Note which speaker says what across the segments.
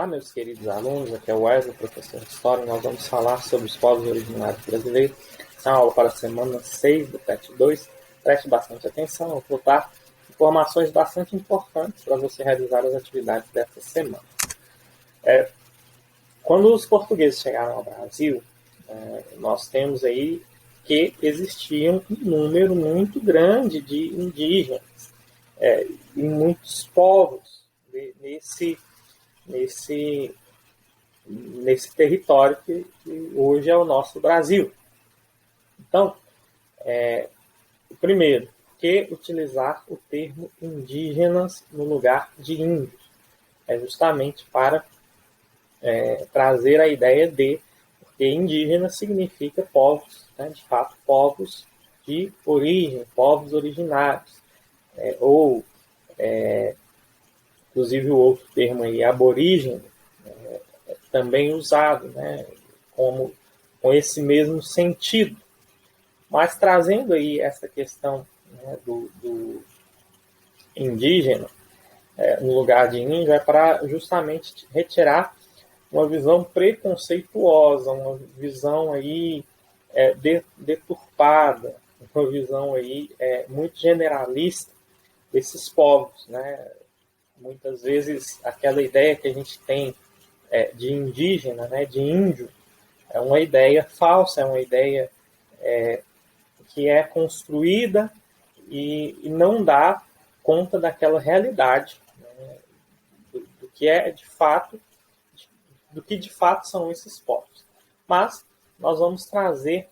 Speaker 1: Olá, meus queridos alunos, aqui é o Wesley, professor de História. Nós vamos falar sobre os povos originários brasileiros. Essa é uma aula para a semana 6 do PET 2. Preste bastante atenção, eu vou dar informações bastante importantes para você realizar as atividades dessa semana. Quando os portugueses chegaram ao Brasil, nós temos aí que existia um número muito grande de indígenas e muitos povos nesse território que hoje é o nosso Brasil. Então, primeiro, que utilizar o termo indígenas no lugar de índios? É justamente para trazer a ideia porque indígena significa povos, né? De fato, povos de origem, povos originários, inclusive o outro termo aí, aborígene, também usado, né, com esse mesmo sentido. Mas trazendo aí essa questão, né, do indígena no lugar de índio, é para justamente retirar uma visão preconceituosa, uma visão aí deturpada, uma visão aí muito generalista desses povos, né? Muitas vezes aquela ideia que a gente tem de indígena, né, de índio, é uma ideia falsa, é uma ideia que é construída e não dá conta daquela realidade, né, do que é de fato, do que de fato são esses povos. Mas nós vamos trazer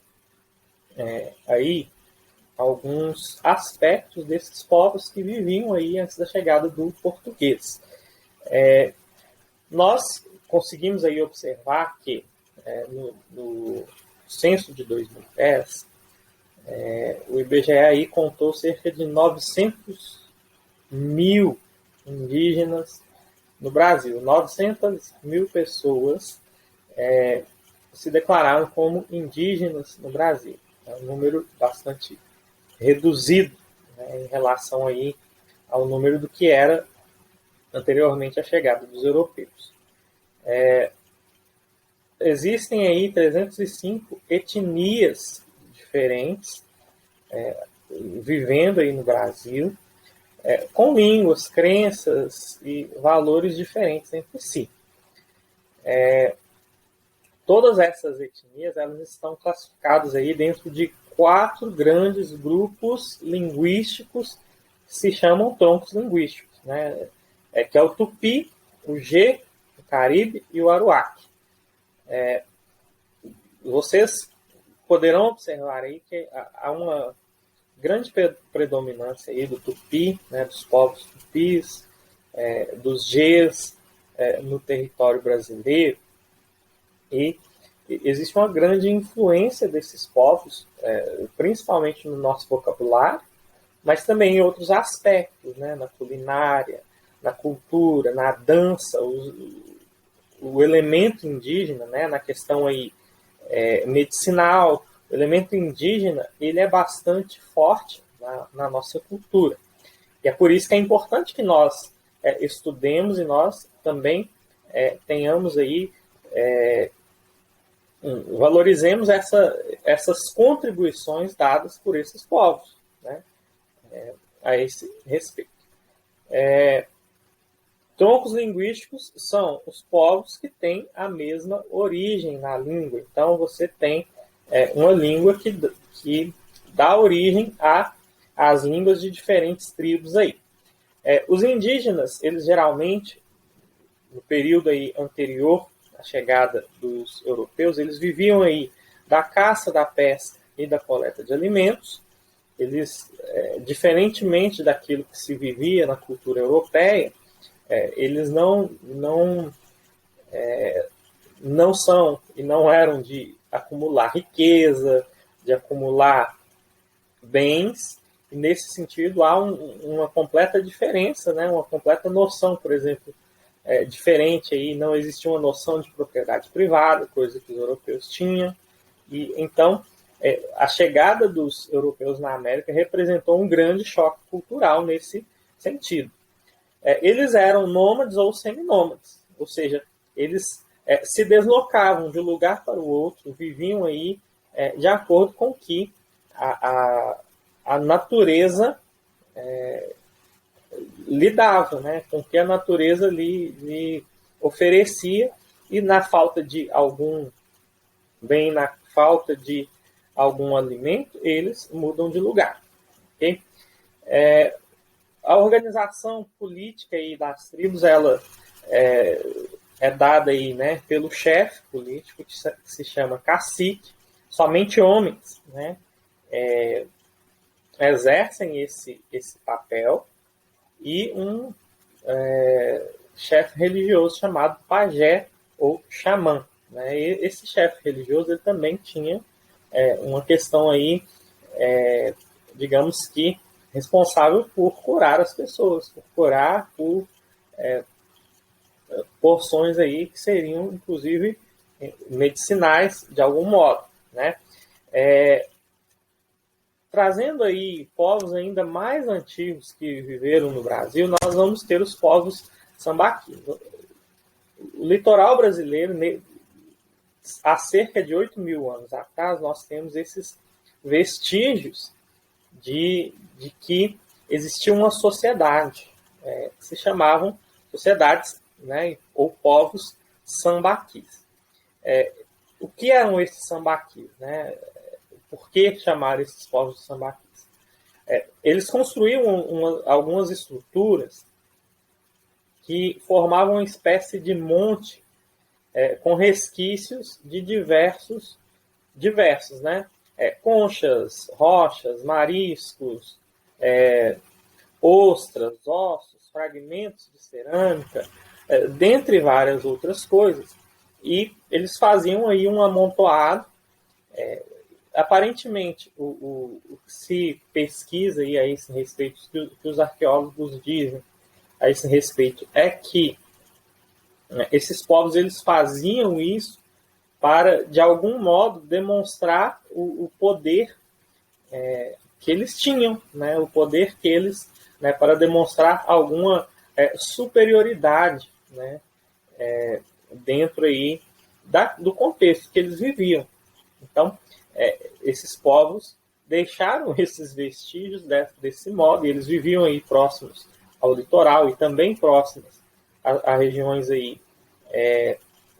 Speaker 1: aí alguns aspectos desses povos que viviam aí antes da chegada do português. Nós conseguimos aí observar que no censo de 2010, o IBGE aí contou cerca de 900 mil indígenas no Brasil. 900 mil pessoas se declararam como indígenas no Brasil. É um número bastante reduzido, né, em relação aí ao número do que era anteriormente à chegada dos europeus. Existem aí 305 etnias diferentes vivendo aí no Brasil, com línguas, crenças e valores diferentes entre si. Todas essas etnias, elas estão classificadas aí dentro de 4 grandes grupos linguísticos que se chamam troncos linguísticos, né? Que é o Tupi, o G, o Caribe e o Aruaque. Vocês poderão observar aí que há uma grande predominância aí do Tupi, né, dos povos tupis, dos Gs no território brasileiro, e existe uma grande influência desses povos, principalmente no nosso vocabulário, mas também em outros aspectos, né, na culinária, na cultura, na dança, o elemento indígena, né, na questão aí medicinal. O elemento indígena, ele é bastante forte na nossa cultura. E é por isso que é importante que nós estudemos e nós também tenhamos aí, valorizemos essas contribuições dadas por esses povos, né, a esse respeito. Troncos linguísticos são os povos que têm a mesma origem na língua. Então, você tem uma língua que dá origem às línguas de diferentes tribos aí. Os indígenas, eles geralmente, no período aí anterior à chegada dos europeus, eles viviam aí da caça, da pesca e da coleta de alimentos. Eles, diferentemente daquilo que se vivia na cultura europeia, eles não são e não eram de acumular riqueza, de acumular bens, e nesse sentido há uma completa diferença, né? Uma completa noção, por exemplo, diferente aí, não existia uma noção de propriedade privada, coisa que os europeus tinham, e então a chegada dos europeus na América representou um grande choque cultural nesse sentido. Eles eram nômades ou seminômades, ou seja, eles se deslocavam de um lugar para o outro, viviam aí de acordo com que a natureza lhe dava, né? Com que a natureza lhe oferecia, e na falta de algum alimento, eles mudam de lugar. Okay? A organização política aí das tribos, ela é dada aí, né, pelo chefe político, que se chama cacique. Somente homens, né, exercem esse papel, e um chefe religioso chamado pajé ou xamã. Né? E esse chefe religioso, ele também tinha uma questão aí, digamos que, responsável por curar as pessoas, por porções aí que seriam, inclusive, medicinais de algum modo, né? Trazendo aí povos ainda mais antigos que viveram no Brasil, nós vamos ter os povos sambaquis. O litoral brasileiro, há cerca de 8.000 anos atrás, nós temos esses vestígios de que existia uma sociedade, que se chamavam sociedades, né, ou povos sambaquis. O que eram esses sambaquis? Né? Por que chamaram esses povos de sambaquis? Eles construíam algumas estruturas que formavam uma espécie de monte com resquícios de diversos, né? Conchas, rochas, mariscos, ostras, ossos, fragmentos de cerâmica, dentre várias outras coisas. E eles faziam aí um amontoado. Aparentemente, o que se pesquisa aí a esse respeito, que os arqueólogos dizem a esse respeito, é que esses povos eles faziam isso para, de algum modo, demonstrar o poder que eles tinham, né? O poder que eles, né, para demonstrar alguma superioridade, né, dentro aí do contexto que eles viviam. Então, esses povos deixaram esses vestígios desse modo, e eles viviam aí próximos ao litoral e também próximos a regiões aí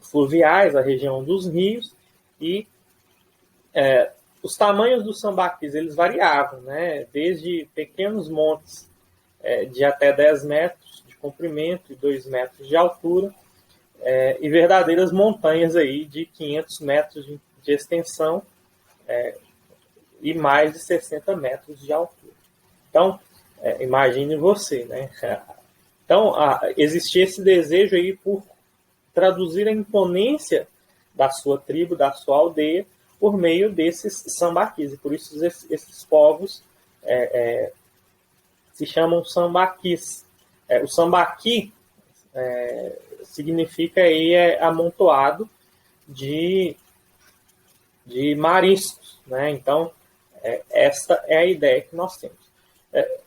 Speaker 1: fluviais, a região dos rios, e os tamanhos dos sambaquis eles variavam, né? Desde pequenos montes de até 10 metros de comprimento e 2 metros de altura, e verdadeiras montanhas aí de 500 metros de extensão, e mais de 60 metros de altura. Então, imagine você, né? Então, existia esse desejo aí por traduzir a imponência da sua tribo, da sua aldeia, por meio desses sambaquis. E por isso esses povos se chamam sambaquis. O sambaqui significa aí amontoado de mariscos, né? Então, esta é a ideia que nós temos.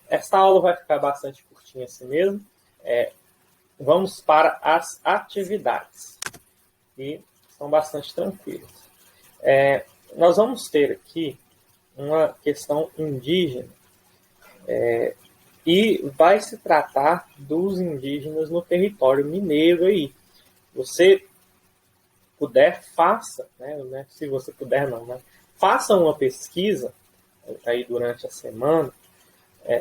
Speaker 1: Esta aula vai ficar bastante curtinha assim mesmo. Vamos para as atividades, que são bastante tranquilas. Nós vamos ter aqui uma questão indígena, e vai se tratar dos indígenas no território mineiro aí. Você puder, faça, né? Se você puder não, né? Faça uma pesquisa aí durante a semana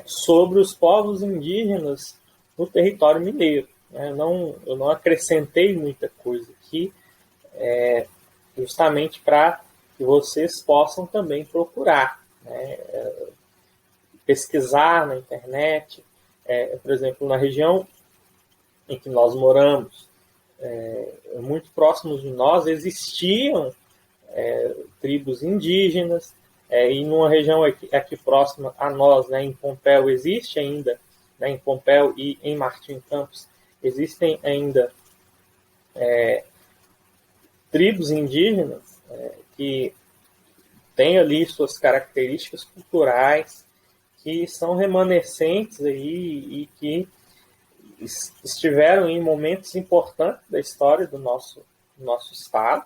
Speaker 1: sobre os povos indígenas no território mineiro. Eu não acrescentei muita coisa aqui, justamente para que vocês possam também procurar, né? Pesquisar na internet. Por exemplo, na região em que nós moramos, muito próximos de nós, existiam tribos indígenas, e numa região aqui próxima a nós, né, em Pompéu, existe ainda, né, em Pompéu e em Martim Campos, existem ainda tribos indígenas que têm ali suas características culturais, que são remanescentes aí, e que estiveram em momentos importantes da história do nosso estado.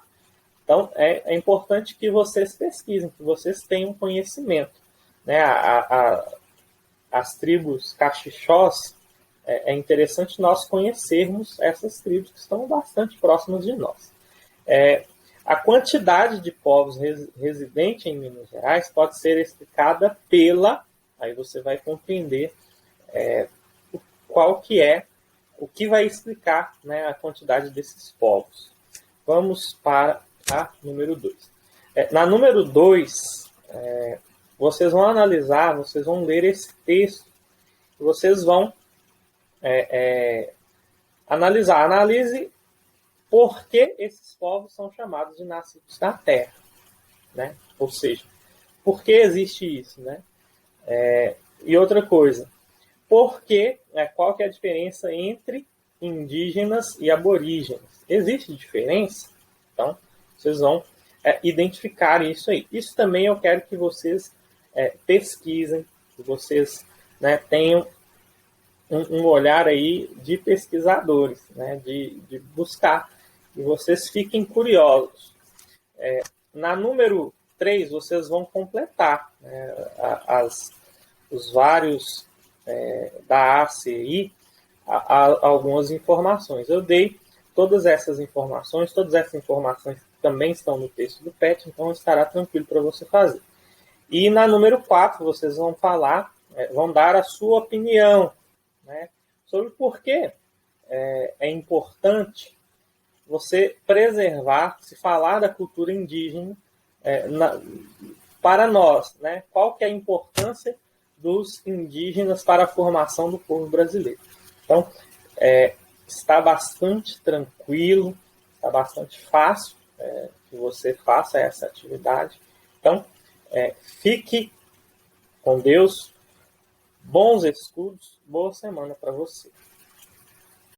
Speaker 1: Então, é importante que vocês pesquisem, que vocês tenham conhecimento. Né? As tribos caxixós, é interessante nós conhecermos essas tribos que estão bastante próximas de nós. A quantidade de povos residentes em Minas Gerais pode ser explicada aí você vai compreender qual que é, o que vai explicar, né, a quantidade desses povos. Vamos para a número 2. Na número 2, vocês vão analisar, vocês vão ler esse texto, e vocês vão analisar. Analise por que esses povos são chamados de nascidos da terra. Né? Ou seja, por que existe isso? Né? E outra coisa, qual que é a diferença entre indígenas e aborígenes? Existe diferença? Então, vocês vão identificar isso aí. Isso também eu quero que vocês pesquisem, que vocês, né, tenham um olhar aí de pesquisadores, né, de buscar, e vocês fiquem curiosos. Na número 3, vocês vão completar, né, os vários da ACI, algumas informações. Eu dei todas essas informações também estão no texto do PET, então estará tranquilo para você fazer. E na número 4, vocês vão falar, vão dar a sua opinião, né, sobre por que é importante você preservar, se falar da cultura indígena para nós, né? Qual que é a importância dos indígenas para a formação do povo brasileiro. Então, está bastante tranquilo, está bastante fácil que você faça essa atividade. Então, fique com Deus, bons estudos, boa semana para você.